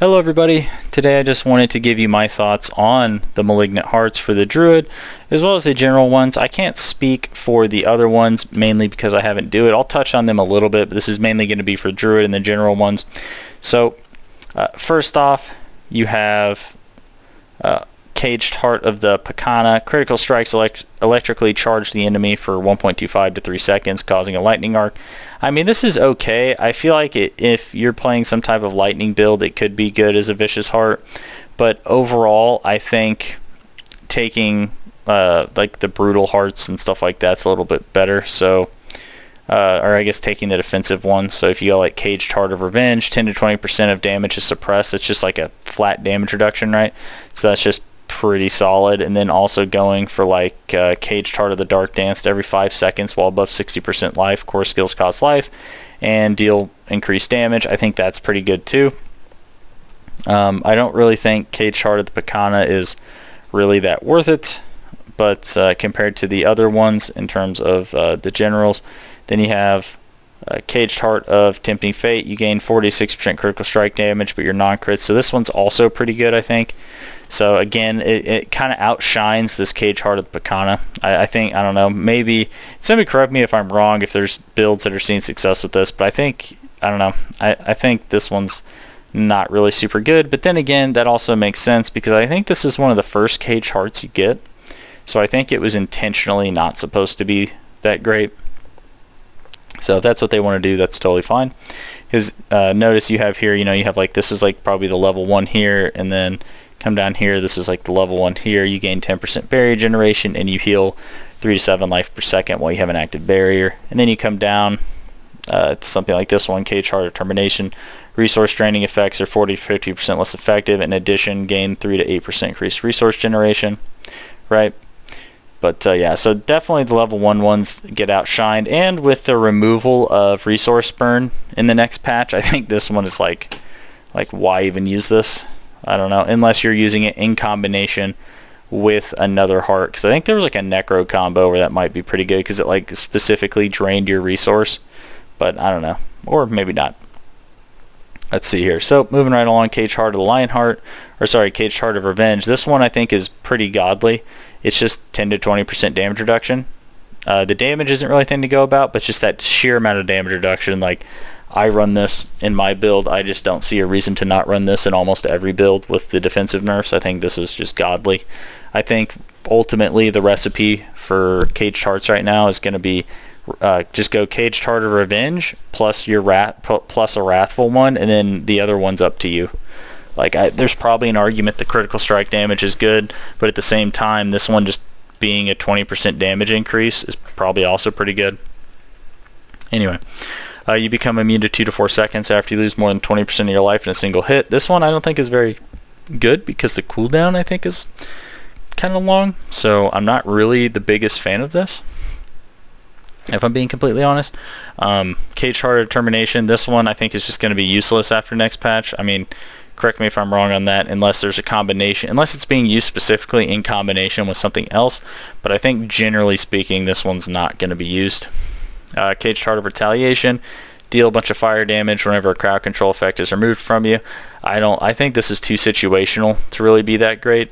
Hello everybody, today I just wanted to give you my thoughts on the Malignant Hearts for the Druid, as well as the general ones. I can't speak for the other ones, mainly because I haven't do it. I'll touch on them a little bit, but this is mainly going to be for Druid and the general ones. So, first off, you have Caged Heart of the Pakana. Critical strikes electrically charge the enemy for 1.25 to 3 seconds, causing a lightning arc. I mean, this is okay. I feel like if you're playing some type of lightning build, it could be good as a Vicious Heart. But overall, I think taking like the Brutal Hearts and stuff like that's a little bit better. So, or I guess taking the defensive ones. So if you go like Caged Heart of Revenge, 10 to 20% of damage is suppressed. It's just like a flat damage reduction, right? So that's just pretty solid. And then also going for like Caged Heart of the Dark Dance every 5 seconds while above 60% life. Core skills cost life and deal increased damage. I think that's pretty good too. I don't really think Caged Heart of the Pakana is really that worth it, but compared to the other ones in terms of the generals. Then you have Caged Heart of Tempting Fate. You gain 46% critical strike damage, but you're non-crit. So this one's also pretty good, I think. So again, it kind of outshines this Caged Heart of the Pakana. I think, I don't know, maybe, somebody correct me if I'm wrong, if there's builds that are seeing success with this, but I think, I don't know, I think this one's not really super good. But then again, that also makes sense because I think this is one of the first Caged Hearts you get. So I think it was intentionally not supposed to be that great. So if that's what they want to do, that's totally fine. Because notice you have here, you know, you have like, this is like probably the level 1 here, and then come down here, this is like the level 1 here. You gain 10% barrier generation, and you heal 3 to 7 life per second while you have an active barrier. And then you come down to something like this one, Caged Heart of Termination. Resource draining effects are 40 to 50% less effective. In addition, gain 3 to 8% increased resource generation, right? But yeah, so definitely the level 1 ones get outshined, and with the removal of resource burn in the next patch, I think this one is like why even use this? I don't know, unless you're using it in combination with another heart, because I think there was like a Necro combo where that might be pretty good because it like specifically drained your resource, but I don't know, or maybe not. Let's see here. So moving right along, Caged Heart of the Lionheart, or sorry, Caged Heart of Revenge. This one I think is pretty godly. It's just 10 to 20% damage reduction. The damage isn't really a thing to go about, but just that sheer amount of damage reduction. Like, I run this in my build. I just don't see a reason to not run this in almost every build with the defensive nerfs. I think this is just godly. I think ultimately the recipe for Caged Hearts right now is going to be just go Caged Heart of Revenge plus your plus a Wrathful one, and then the other one's up to you. Like, there's probably an argument that critical strike damage is good, but at the same time, this one just being a 20% damage increase is probably also pretty good. Anyway, you become immune to 2 to 4 seconds after you lose more than 20% of your life in a single hit. This one I don't think is very good because the cooldown I think is kind of long, so I'm not really the biggest fan of this, if I'm being completely honest. Caged Heart of Determination, this one I think is just going to be useless after next patch. I mean, correct me if I'm wrong on that, unless there's a combination, unless it's being used specifically in combination with something else, but I think generally speaking this one's not going to be used. Caged Heart of Retaliation, deal a bunch of fire damage whenever a crowd control effect is removed from you. I think this is too situational to really be that great.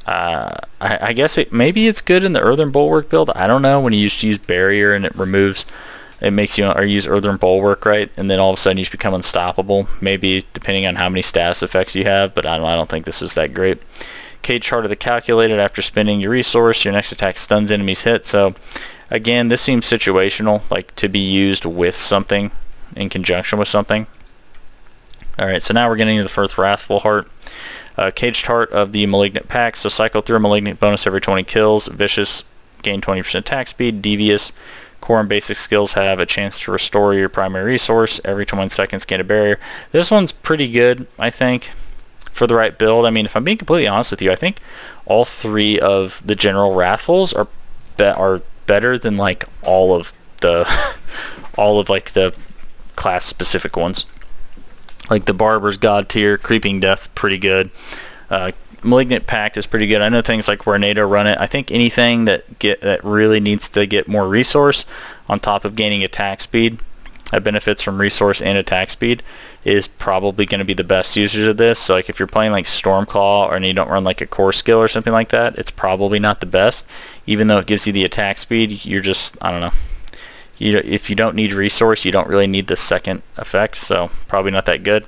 I guess maybe it's good in the Earthen Bulwark build. I don't know, when you use barrier and it makes you, or use Earthen Bulwark, right? And then all of a sudden you just become unstoppable. Maybe depending on how many status effects you have, but I don't think this is that great. Caged Heart of the Calculated, after spending your resource, your next attack stuns enemies hit. So again, this seems situational, like to be used with something, in conjunction with something. Alright, so now we're getting into the first Wrathful Heart. Caged Heart of the Malignant Pact. So cycle through a Malignant bonus every 20 kills. Vicious, gain 20% attack speed. Devious, core and basic skills have a chance to restore your primary resource. Every 21 seconds, gain a barrier. This one's pretty good, I think, for the right build. I mean, if I'm being completely honest with you, I think all 3 of the general Wrathfuls are better than like all of the like the class specific ones. Like the Barber's God Tier, Creeping Death, pretty good. Malignant Pact is pretty good. I know things like Tornado run it. I think anything that really needs to get more resource on top of gaining attack speed that benefits from resource and attack speed is probably going to be the best users of this. So like if you're playing like Stormclaw and you don't run like a core skill or something like that, it's probably not the best. Even though it gives you the attack speed, you're just, I don't know. If you don't need resource, you don't really need the second effect, so probably not that good.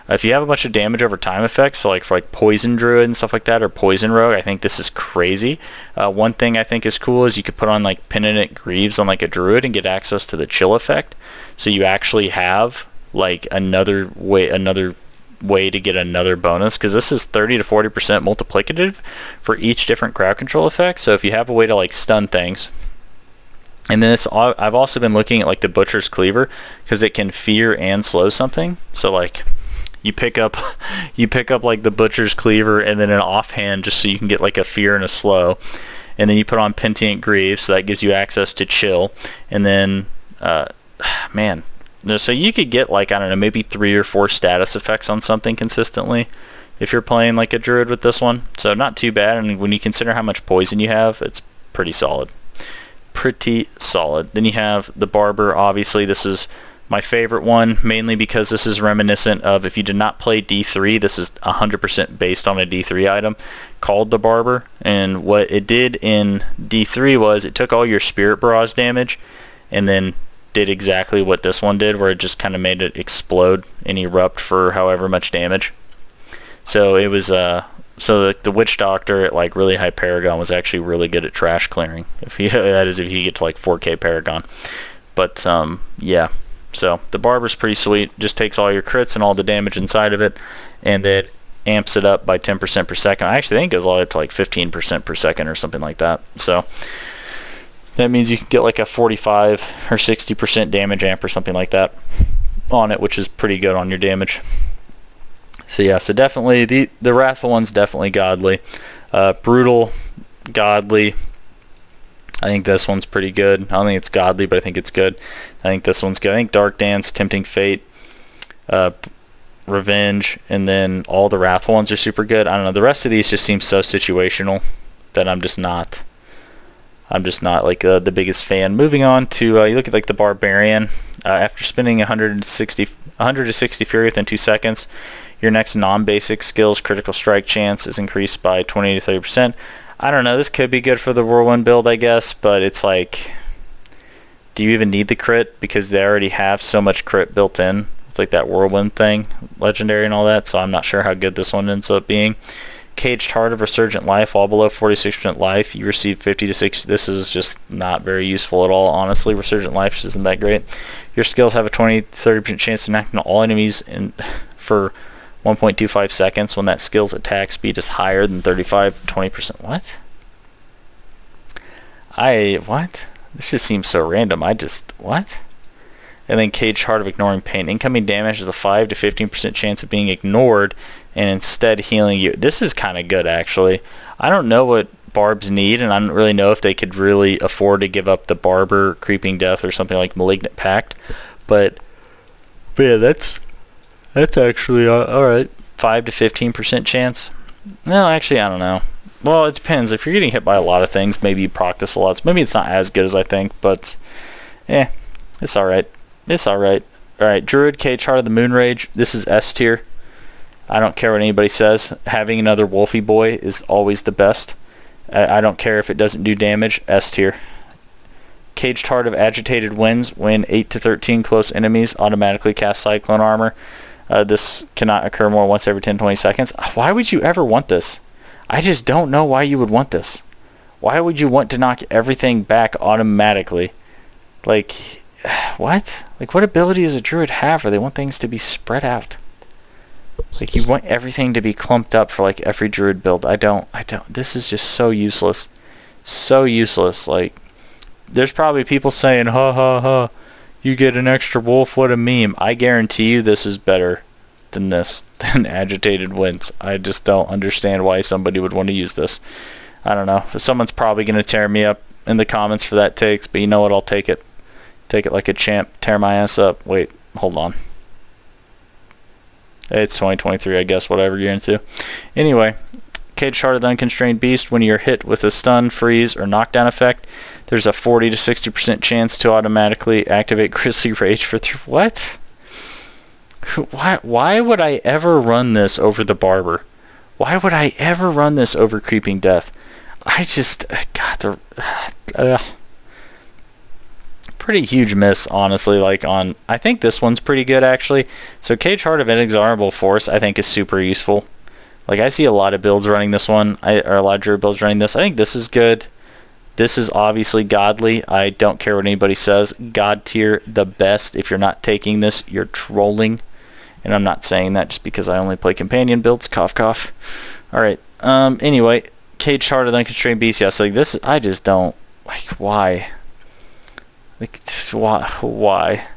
If you have a bunch of damage over time effects, so like for like Poison Druid and stuff like that, or Poison Rogue, I think this is crazy. One thing I think is cool is you could put on like Penitent Greaves on like a Druid and get access to the chill effect. So you actually have like another way to get another bonus, because this is 30 to 40% multiplicative for each different crowd control effect. So if you have a way to like stun things. And then I've also been looking at like the Butcher's Cleaver, because it can fear and slow something. So like you pick up like the Butcher's Cleaver and then an offhand just so you can get like a fear and a slow. And then you put on Penitent Greaves, so that gives you access to chill. And then man, so you could get like, I don't know, maybe 3 or 4 status effects on something consistently if you're playing like a Druid with this one. So not too bad, and when you consider how much poison you have, it's pretty solid. Then you have the Barber. Obviously this is my favorite one, mainly because this is reminiscent of, if you did not play D3, this is 100% based on a D3 item called the Barber. And what it did in D3 was it took all your Spirit Barrage damage and then did exactly what this one did, where it just kind of made it explode and erupt for however much damage. So it was so the Witch Doctor at like really high Paragon was actually really good at trash clearing. If you get to like 4K Paragon. But yeah, so the Barber's pretty sweet. Just takes all your crits and all the damage inside of it, and it amps it up by 10% per second. I actually think it goes all the way up to like 15% per second or something like that. So that means you can get like a 45 or 60% damage amp or something like that on it, which is pretty good on your damage. So yeah, so definitely the Wrathful one's definitely godly. Brutal, godly. I think this one's pretty good. I don't think it's godly, but I think it's good. I think this one's good. I think Dark Dance, Tempting Fate, Revenge, and then all the Wrathful ones are super good. I don't know. The rest of these just seem so situational that I'm just not like the biggest fan. Moving on to you look at like the Barbarian. After spending 160 Fury within 2 seconds, your next non-basic skill's critical strike chance is increased by 20 to 30%. I don't know. This could be good for the Whirlwind build, I guess, but it's like, do you even need the crit? Because they already have so much crit built in. It's like that Whirlwind thing, legendary and all that, so I'm not sure how good this one ends up being. Caged Heart of Resurgent Life, all below 46% life. You receive 50 to 60. This is just not very useful at all, honestly. Resurgent Life just isn't that great. Your skills have a 20-30% chance to knock out all enemies for 1.25 seconds when that skill's attack speed is higher than 35-20%. What? This just seems so random. What? And then Caged Heart of Ignoring Pain. Incoming damage has a 5 to 15% chance of being ignored and instead healing you. This is kind of good, actually. I don't know what Barbs need, and I don't really know if they could really afford to give up the Barber, Creeping Death, or something like Malignant Pact. But yeah, that's actually alright. 5 to 15% chance? No, actually, I don't know. Well, it depends. If you're getting hit by a lot of things, maybe you proc this a lot. So maybe it's not as good as I think, but it's alright. It's alright. Alright, Druid, Caged Heart of the Moonrage. This is S tier. I don't care what anybody says. Having another Wolfie Boy is always the best. I don't care if it doesn't do damage. S tier. Caged Heart of Agitated Winds. When 8 to 13 close enemies automatically cast Cyclone Armor. This cannot occur more once every 10-20 seconds. Why would you ever want this? I just don't know why you would want this. Why would you want to knock everything back automatically? Like, what? Like, what ability does a Druid have where they want things to be spread out? Like, you want everything to be clumped up for, like, every Druid build. I don't. This is just so useless. So useless. Like, there's probably people saying, ha ha ha, you get an extra wolf, what a meme. I guarantee you this is better than than Agitated Winds. I just don't understand why somebody would want to use this. I don't know. Someone's probably going to tear me up in the comments for that takes, but you know what? I'll take it. Take it like a champ. Tear my ass up. Wait, hold on. It's 2023, I guess, whatever you're into. Anyway, Caged Heart of the Unconstrained Beast. When you're hit with a stun, freeze, or knockdown effect, There's a 40 to 60% chance to automatically activate Grizzly Rage for what? Why would I ever run this over the Barber? Why would I ever run this over Creeping Death? I just, God, pretty huge miss, honestly. Like I think this one's pretty good, actually. So Caged Heart of Inexorable Force, I think, is super useful. Like, I see a lot of builds running this one, or a lot of Druid builds running this. I think this is good. This is obviously godly. I don't care what anybody says. God tier, the best. If you're not taking this, you're trolling. And I'm not saying that just because I only play companion builds. Cough, cough. Alright. Anyway, Caged Heart of the Unconstrained Beast. Yeah, so this, I just don't, like, why? Like, why?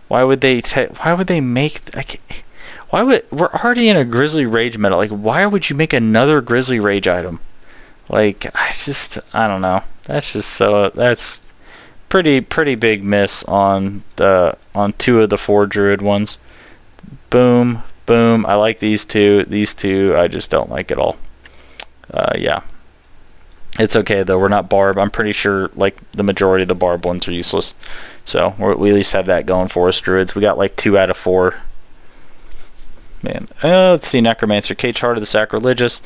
Why would they make, like, we're already in a Grizzly Rage meta. Like, why would you make another Grizzly Rage item? Like, I don't know. That's pretty big miss on two of the 4 Druid ones. Boom, boom. I like these two. These two I just don't like at all. Yeah. It's okay though. We're not Barb. I'm pretty sure like the majority of the Barb ones are useless. So we at least have that going for us, Druids. We got like 2 out of 4. Man. Let's see. Necromancer. Caged Heart of the Sacrilegious.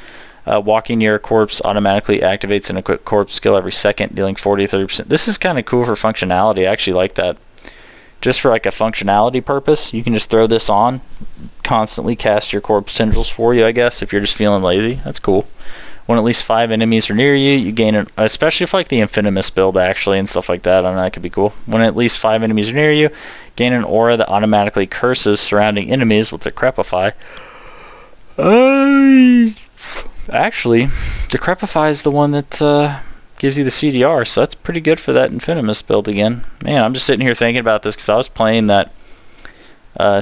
Walking near a corpse automatically activates an equipped corpse skill every second, dealing 40-30%. This is kind of cool for functionality. I actually like that. Just for like a functionality purpose, you can just throw this on, constantly cast your corpse tendrils for you, I guess, if you're just feeling lazy. That's cool. When at least 5 enemies are near you, you gain an, especially for like the Infinimus build actually and stuff like that. I don't know, that could be cool. When at least 5 enemies are near you, gain an aura that automatically curses surrounding enemies with Decrepify. Actually, Decrepify is the one that gives you the CDR, so that's pretty good for that Infinimus build again. Man, I'm just sitting here thinking about this because I was playing that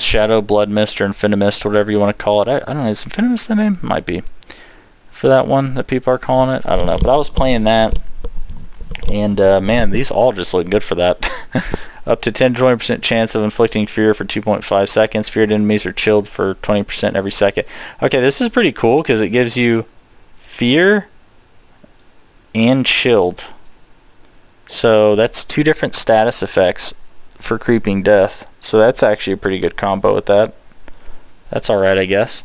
Shadow Blood Mist or Infinimist, whatever you want to call it. I don't know, is Infinimist the name? Might be. For that one that people are calling it. I don't know, but I was playing that, and man, these all just look good for that. Up to 10-20% chance of inflicting fear for 2.5 seconds. Feared enemies are chilled for 20% every second. Okay, this is pretty cool because it gives you fear and chilled. So that's 2 different status effects for Creeping Death. So that's actually a pretty good combo with that. That's alright, I guess.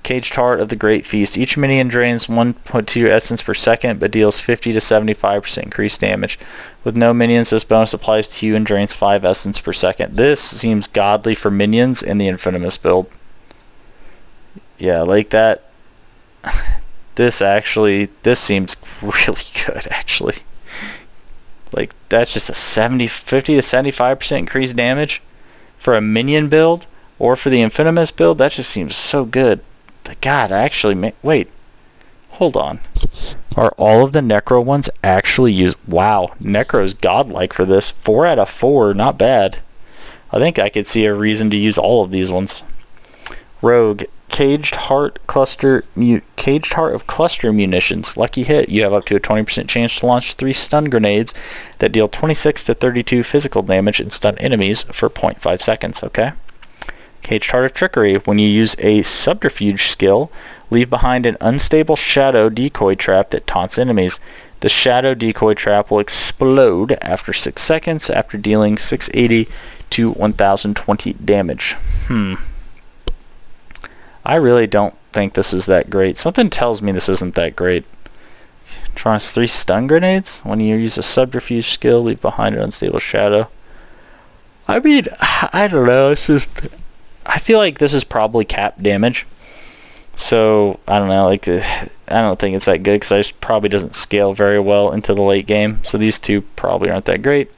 Caged Heart of the Great Feast. Each minion drains 1.2 essence per second, but deals 50 to 75% increased damage. With no minions, this bonus applies to you and drains 5 essence per second. This seems godly for minions in the Infinimus build. Yeah, like that. This seems really good, actually. Like, that's just a 50 to 75% increased damage for a minion build, or for the Infinimus build. That just seems so good. God, wait, hold on. Are all of the Necro ones actually used? Wow, Necro's godlike for this. 4 out of 4, not bad. I think I could see a reason to use all of these ones. Rogue, Caged Heart of Cluster Munitions. Lucky hit. You have up to a 20% chance to launch 3 stun grenades that deal 26 to 32 physical damage and stun enemies for 0.5 seconds, okay? Caged Heart of Trickery. When you use a subterfuge skill, leave behind an unstable shadow decoy trap that taunts enemies. The shadow decoy trap will explode after 6 seconds after dealing 680 to 1020 damage. I really don't think this is that great. Something tells me this isn't that great. Draws 3 stun grenades. When you use a subterfuge skill, leave behind an unstable shadow. I mean, I don't know. It's just, I feel like this is probably cap damage. So, I don't know, like, I don't think it's that good because it probably doesn't scale very well into the late game. So these two probably aren't that great.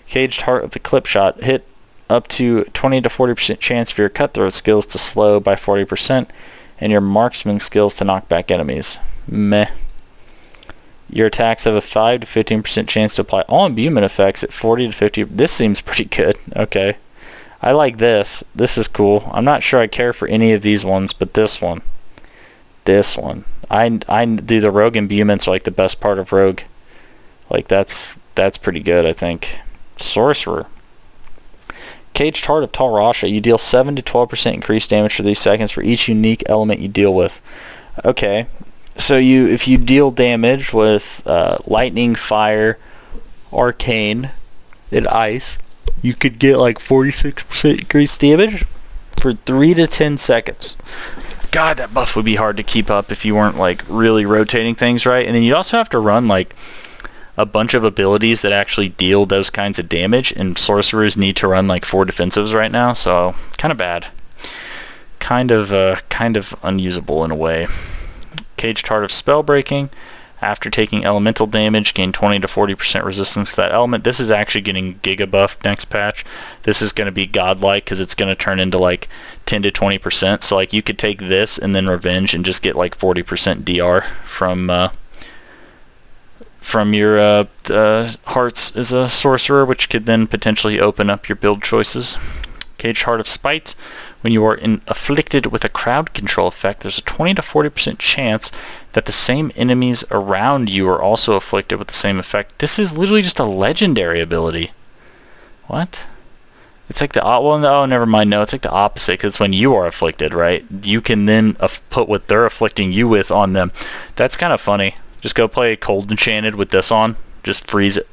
Caged Heart of the Clip Shot. Hit up to 20 to 40% chance for your Cutthroat skills to slow by 40% and your Marksman skills to knock back enemies. Meh. Your attacks have a 5 to 15% chance to apply all imbuement effects at 40 to 50. This seems pretty good. Okay. I like this. This is cool. I'm not sure I care for any of these ones, but this one. This one. I do the Rogue imbuments are like the best part of Rogue. Like that's pretty good, I think. Sorcerer. Caged Heart of Tal Rasha. You deal 7 to 12% increased damage for 3 seconds for each unique element you deal with. Okay. So if you deal damage with lightning, fire, Arcane in Ice, you could get like 46% increased damage for 3 to 10 seconds. God, that buff would be hard to keep up if you weren't like really rotating things right. And then you also have to run like a bunch of abilities that actually deal those kinds of damage, and sorcerers need to run like 4 defensives right now, so kind of bad. Kind of unusable in a way. Caged Heart of Spellbreaking. After taking elemental damage, gain 20 to 40% resistance to that element. This is actually getting Giga buffed next patch. This is going to be godlike because it's going to turn into like 10 to 20%. So like you could take this and then Revenge and just get like 40% DR from your hearts as a sorcerer, which could then potentially open up your build choices. Caged Heart of Spite. When you are afflicted with a crowd control effect, there's a 20 to 40% chance that the same enemies around you are also afflicted with the same effect. This is literally just a legendary ability. What? It's like the well, no, never mind. No, it's like the opposite, because when you are afflicted, right, you can then put what they're afflicting you with on them. That's kind of funny. Just go play Cold Enchanted with this on. Just freeze it.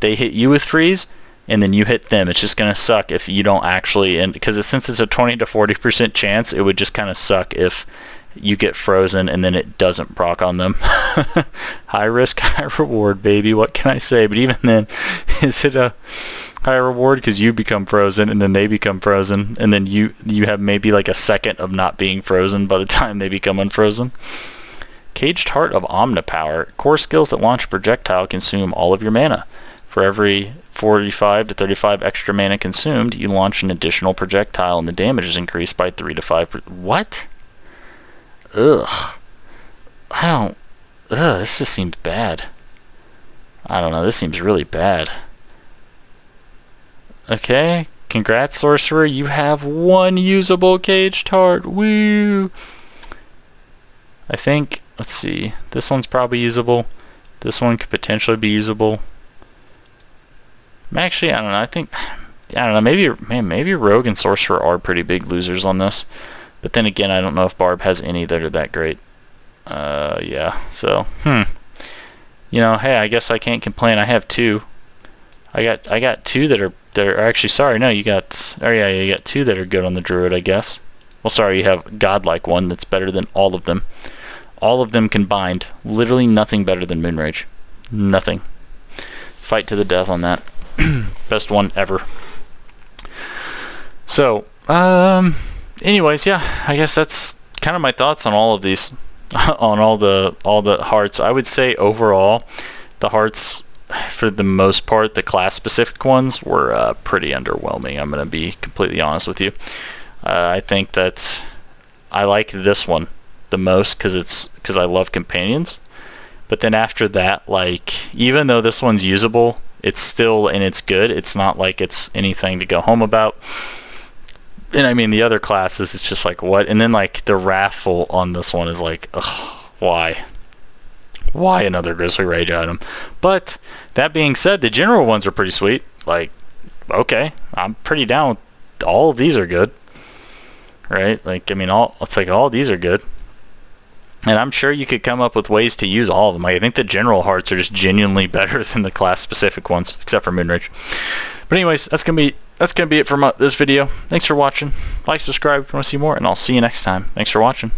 They hit you with freeze, and then you hit them. It's just going to suck if you don't actually, and because since it's a 20 to 40% chance, it would just kind of suck if you get frozen and then it doesn't proc on them. High risk, high reward, baby. What can I say? But even then, is it a high reward because you become frozen and then they become frozen, and then you have maybe like a second of not being frozen by the time they become unfrozen? Caged Heart of Omnipower. Core skills that launch a projectile consume all of your mana. For every 45 to 35 extra mana consumed, you launch an additional projectile and the damage is increased by 3 to 5%. What? Ugh. This just seems bad. I don't know, this seems really bad. Okay, congrats, Sorcerer. You have 1 usable Caged Heart. Woo! I think, let's see, this one's probably usable. This one could potentially be usable. Actually, I don't know. I don't know. Maybe Rogue and Sorcerer are pretty big losers on this. But then again, I don't know if Barb has any that are that great. Yeah. So, you know, hey, I guess I can't complain. I have 2. I got 2 that are actually, sorry, no, you got 2 that are good on the Druid, I guess. Well, sorry, you have Godlike one that's better than all of them. All of them combined, literally nothing better than Moonrage. Nothing. Fight to the death on that. Best one ever. So, anyways, yeah, I guess that's kind of my thoughts on all of these, on all the hearts. I would say overall, the hearts, for the most part, the class-specific ones were pretty underwhelming. I'm going to be completely honest with you. I think that I like this one the most because I love companions. But then after that, like, even though this one's usable, it's still, and it's good, it's not like it's anything to go home about. And I mean, the other classes, it's just like, what? And then, like, the Wrathful on this one is like, ugh, why? Why another Grizzly Rage item? But, that being said, the general ones are pretty sweet. Like, okay, I'm pretty down with all of these are good. Right? Like, I mean, all of these are good. And I'm sure you could come up with ways to use all of them. Like, I think the general hearts are just genuinely better than the class-specific ones, except for Moonrage. But anyways, that's gonna be it for this video. Thanks for watching. Like, subscribe if you want to see more, and I'll see you next time. Thanks for watching.